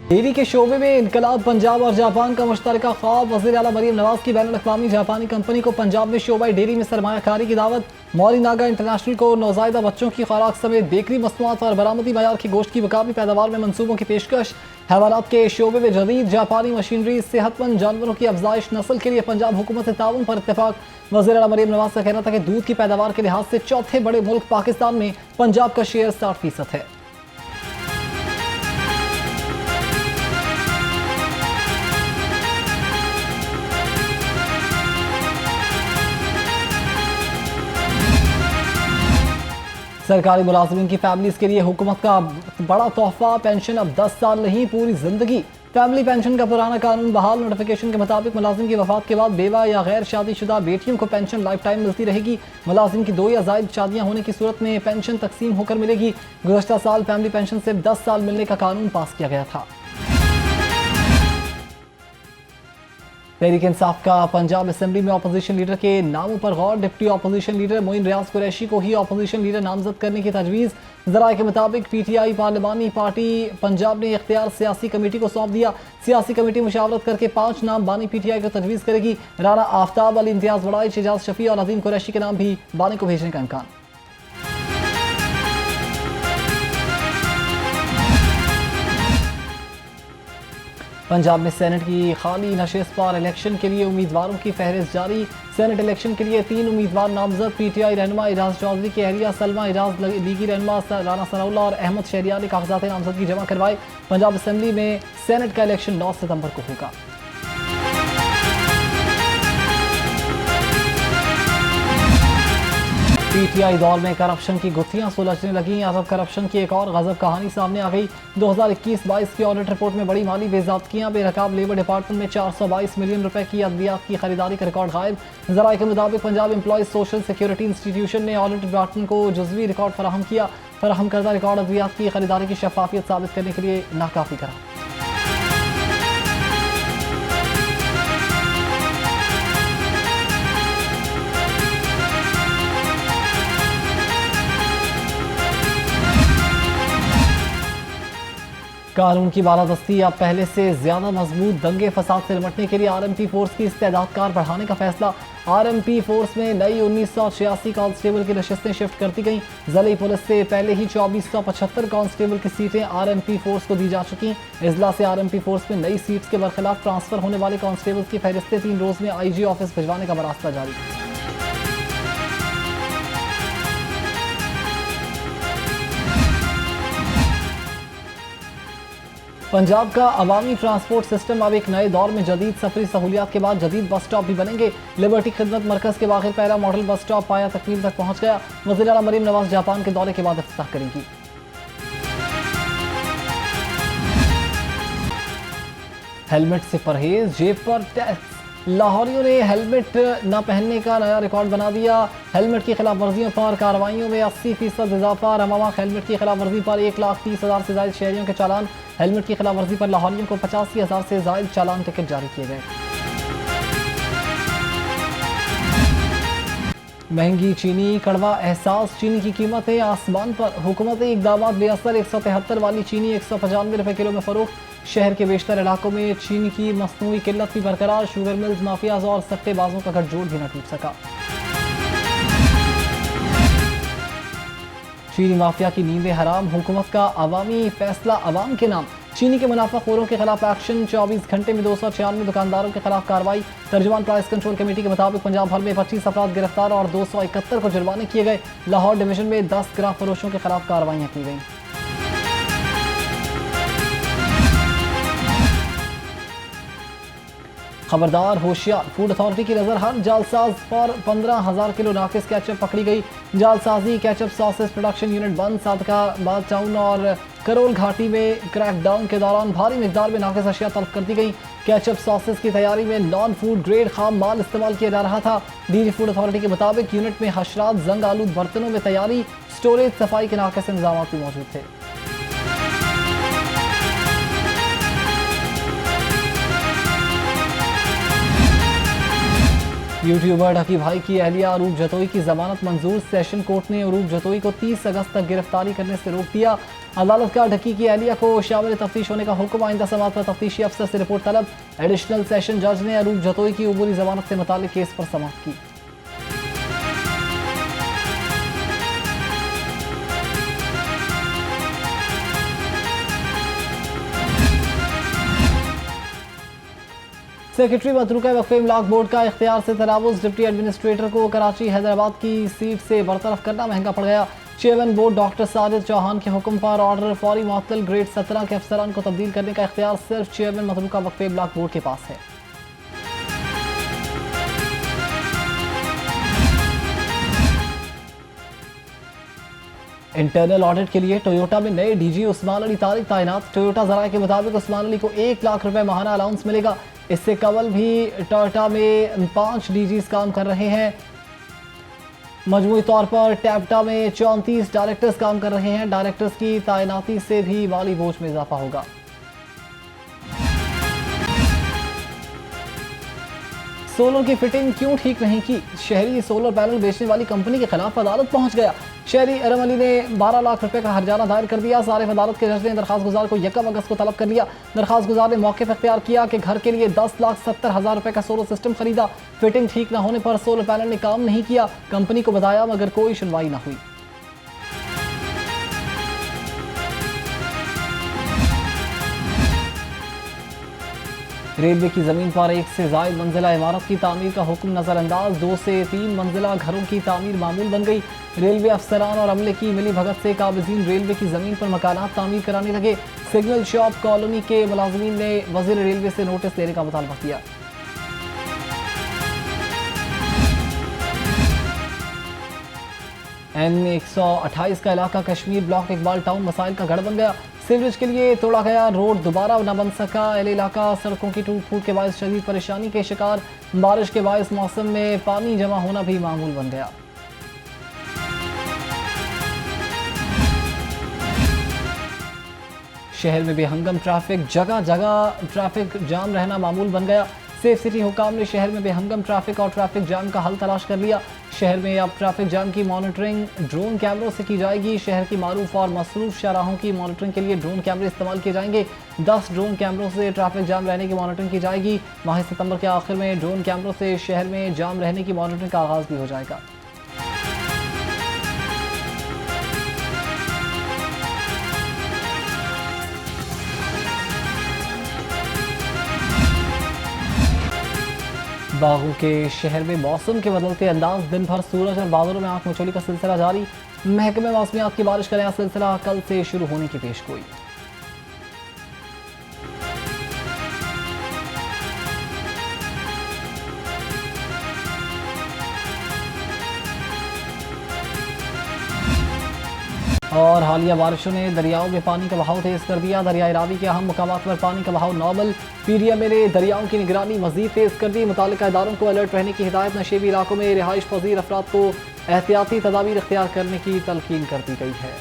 Dairy के शोबे में इनकलाब पंजाब और जापान का मुश्तरका ख्वाब। वज़ीर आला मरीम नवाज की बैनुल-अक़वामी जापानी कंपनी को पंजाब में शोबा डेयरी में सरमायाकारी की दावत। मौली नागा इंटरनेशनल को नौज़ायदा बच्चों की खुराक समेत बेकरी मसनूआत और बरामदी मयार की गोश्त की मकामी पैदावार में मनसूबों की पेशकश। हैवानात के शोबे में जदीद जापानी मशीनरी, सेहतमंद जानवरों की अफजाइश नस्ल के लिए पंजाब हुकूमत से ताउन पर इत्तेफाक। वज़ीर आला मरीम नवाज का कहना था कि दूध की पैदावार के लिहाज से चौथे बड़े मुल्क पाकिस्तान में पंजाब का शेयर 60% है। सरकारी मुलाजिमीन की फैमिलीज के लिए हुकूमत का बड़ा तोहफा। पेंशन अब 10 साल नहीं, पूरी जिंदगी। फैमिली पेंशन का पुराना कानून बहाल। नोटिफिकेशन के मुताबिक मुलाजिम की वफात के बाद बेवा या गैर शादीशुदा बेटियों को पेंशन लाइफ टाइम मिलती रहेगी। मुलाजिम की 2 या ज़ायद शादियां होने की सूरत में पेंशन तकसीम होकर मिलेगी। गुज़श्ता साल फैमिली पेंशन से 10 साल मिलने का कानून पास किया गया था। तहरीक इंसाफ का पंजाब असेंबली में अपोजिशन लीडर के नामों पर गौर। डिप्टी अपोजिशन लीडर मोइन रियाज कुरैशी को ही अपोजिशन लीडर नामजद करने की तजवीज़। ज़राए के मुताबिक PTI पार्लिमानी पार्टी पंजाब ने इख्तियार सियासी कमेटी को सौंप दिया। सियासी कमेटी मुशावरत करके 5 नाम बानी PTI को तजवीज़ करेगी। राना आफ्ताब, अली इम्तियाज़ वड़ाई, शहजाद शफी और अजीम कुरैशी के नाम भी बानी को भेजने का इम्कान। पंजाब में सेनेट की खाली नशिस्त पर इलेक्शन के लिए उम्मीदवारों की फहरिस्त जारी। सेनेट इलेक्शन के लिए 3 उम्मीदवार नामजद। PTI रहनुमा एजाज चौधरी की अहलिया सलमा एजाज, लीगी रहनुमा राना सनाउल्लाह और अहमद शहरियार ने कागजात नामजदगी जमा करवाए। पंजाब असेंबली में सेनेट का इलेक्शन 9 सितंबर को होगा। PTI दौर में करप्शन की गुत्थियां सुलझने लगी। अरब करप्शन की एक और गजब कहानी सामने आ गई। 2021-22 की ऑडिट रिपोर्ट में बड़ी माली बेज़ाब्तियां। बेनकाब लेबर डिपार्टमेंट में 422 मिलियन रुपए की अद्वियात की खरीदारी का रिकॉर्ड गायब। ज़राए के मुताबिक Punjab employees social security institution ने ऑडिट डिपार्टमेंट को जुज़वी रिकॉर्ड फराहम किया। फराहम करदा रिकॉर्ड अद्वियात की खरीदारी की शफाफियत साबित करने के लिए नाकाफी करा। कानून की बालादस्ती अब पहले से ज्यादा मजबूत। दंगे फसाद से निपटने के लिए RMP फोर्स की इस्तेदाद कार बढ़ाने का फैसला। RMP फोर्स में नई 1986 कांस्टेबल की नशिस्तें शिफ्ट करती गईं। ज़िले पुलिस से पहले ही 2475 कांस्टेबल की सीटें RMP फोर्स को दी जा चुकी। इजला से RMP फोर्स में नई सीट्स के बरखिलाफ ट्रांसफर होने वाले कांस्टेबल्स की फहरिस्तें 3 रोज में IG ऑफिस भिजवाने का रास्ता जारी। पंजाब का अवामी ट्रांसपोर्ट सिस्टम अब एक नए दौर में जदीद सफरी सहूलियात के बाद जदीद बस स्टॉप भी बनेंगे। लिबर्टी खिदमत मरकज़ के बाहर पहला मॉडल बस स्टॉप पाया तकमील तक पहुंच गया। वज़ीर आला मरीम नवाज जापान के दौरे के बाद इफ्तिताह करेंगी। हेलमेट से परहेज, जेब पर टैक्स। लाहौरियों ने हेलमेट न पहनने का नया रिकॉर्ड बना दिया। हेलमेट की खिलाफ वर्जियों पर कार्रवाइयों में 80% इजाफा। रमामा हेलमेट की खिलाफ वर्जी पर 1,30,000 से ज्यादा शहरियों के चालान। हेलमेट की खिलाफ वर्जी पर लाहौरियों को 85,000 से ज्यादा चालान टिकट जारी किए गए। महंगी चीनी, कड़वा एहसास। चीनी की कीमतें आसमान पर। हुकूमती इक़दामात बेअसर। 173 वाली चीनी 195 रुपये किलो में फरोख्त। शहर के बेशतर इलाकों में चीनी की मसनूई किल्लत भी बरकरार। शुगर मिल्स, माफियाज और सट्टेबाजों का गठजोड़ भी न टूट सका। चीनी माफिया की नींदें हराम। हुकूमत का अवामी फैसला अवाम के नाम। चीनी के मुनाफाखोरों के खिलाफ एक्शन। 24 घंटे में 296 दुकानदारों के खिलाफ कार्रवाई। तर्जुमान प्राइस कंट्रोल कमेटी के मुताबिक पंजाब भर में 25 अफराद गिरफ्तार और 271 को जुर्माने किए गए। लाहौर डिवीजन में 10 गिराह फरोशों के खिलाफ कार्रवाइयाँ की गई। खबरदार, होशियार। फूड अथॉरिटी की नजर हर जालसाज पर 15,000 किलो नाकिस केचप पकड़ी गई। जालसाजी केचप सॉसेस प्रोडक्शन यूनिट बंद। सादकाबाद टाउन और करोल घाटी में क्रैकडाउन के दौरान भारी मिकदार में नाकिस अशिया तलब कर दी गई। केचप सॉसेस की तैयारी में नॉन फूड ग्रेड खाम माल इस्तेमाल किया जा रहा था। DG फूड अथॉरिटी के मुताबिक यूनिट में हशरात, जंग आलूद बर्तनों में तैयारी, स्टोरेज, सफाई के नाकिस इंतजाम भी मौजूद थे। यूट्यूबर ढकी भाई की अहलिया अरूप जतोई की जमानत मंजूर। सेशन कोर्ट ने अरूप जतोई को 30 अगस्त तक गिरफ्तारी करने से रोक दिया। अदालत का ढकी की एहलिया को शामिल तफ्तीश होने का हुक्म। आइंदा समात पर तफ्तीशी अफसर से रिपोर्ट तलब। एडिशनल सेशन जज ने अरूप जतोई की उबूरी जमानत से मुताल्लिक केस पर समाप्त की। सेक्रेटरी मतरूका वक्फे इमलाक बोर्ड का इख्तियार से तनावुज़। डिप्टी एडमिनिस्ट्रेटर को कराची हैदराबाद की सीट से बरतरफ करना महंगा पड़ गया। Chairman board doctor Sajid Chauhan के हुक्म पर ऑर्डर फौरी मुअत्तल। ग्रेड 17 के अफसरान को तब्दील करने का इख्तियार सिर्फ चेयरमैन मतरूका वक्फे इमलाक बोर्ड के पास है। इंटरनल ऑडिट के लिए टोयोटा में नए डीजी उस्मान अली तारिक तैनात। टोयोटा जराये के मुताबिक उस्मान अली को 1 लाख रुपए माहाना अलाउंस मिलेगा। इससे कबल भी टोयोटा में 5 डीजीज काम कर रहे हैं। मजमूई तौर पर टैप्टा में 34 डायरेक्टर्स काम कर रहे हैं। डायरेक्टर्स की तैनाती से भी माली बोझ में इजाफा होगा। सोलर की फिटिंग क्यों ठीक नहीं की? शहरी सोलर पैनल बेचने वाली कंपनी के खिलाफ अदालत पहुंच गया। शहरी अरम अली ने 12 लाख रुपए का हर्जाना दायर कर दिया। सारिफ अदालत के जज ने दरखास्त गुजार को 1 अगस्त को तलब कर लिया। दरखास्त गुजार ने मौके पर इख्तियार किया कि घर के लिए 10,70,000 रुपए का सोलर सिस्टम खरीदा। फिटिंग ठीक न होने पर सोलर पैनल ने काम नहीं किया। कंपनी को बताया मगर कोई सुनवाई न हुई। रेलवे की जमीन पर 1 से ज़ायद मंजिला इमारत की तामीर का हुक्म नजरअंदाज। 2 से 3 मंजिला घरों की तामीर मामूल बन गई। रेलवे अफसरान और अमले की मिली भगत से काबिजीन रेलवे की जमीन पर मकानात तामीर कराने लगे। सिग्नल शॉप कॉलोनी के मुलाजमीन ने वजीर रेलवे से नोटिस देने का मुतालबा किया। N128 का इलाका कश्मीर ब्लॉक इकबाल टाउन मसाइल का गढ़ बन गया। सीवरेज के लिए तोड़ा गया रोड दोबारा न बन सका। एल इलाका सड़कों की टूट फूट के बायस शदीद परेशानी के शिकार। बारिश के बायस मौसम में पानी जमा होना भी मामूल बन गया। शहर में बेहंगम ट्रैफिक, जगह जगह ट्रैफिक जाम रहना मामूल बन गया। सेफ सिटी हुकाम ने शहर में बेहंगम ट्रैफिक और ट्रैफिक जाम का हल तलाश कर लिया। शहर में अब ट्रैफिक जाम की मॉनिटरिंग ड्रोन कैमरों से की जाएगी। शहर की मारूफ और मसरूफ शाहराहों की मॉनिटरिंग के लिए ड्रोन कैमरे इस्तेमाल किए जाएंगे। 10 ड्रोन कैमरों से ट्रैफिक जाम रहने की मॉनिटरिंग की जाएगी। माह सितंबर के आखिर में ड्रोन कैमरों से शहर में जाम रहने की मॉनिटरिंग का आगाज भी हो जाएगा। बागों के शहर में मौसम के बदलते अंदाज। दिन भर सूरज और बादलों में आंख मचोली का सिलसिला जारी। महकमे मौसमियात की बारिश का नया सिलसिला कल से शुरू होने की पेशगोई। और हालिया बारिशों ने दरियाओं में पानी का बहाव तेज कर दिया। दरियाई रावी के अहम मुकामात पर पानी का बहाव नॉर्मल। पीडीएम ने दरियाओं की निगरानी मजीद तेज कर दी। मुतालिका इदारों को अलर्ट रहने की हिदायत। नशेबी इलाकों में रिहाइश पजीर अफराद को एहतियाती तदाबीर इख्तियार करने की तलकीन कर दी गई है।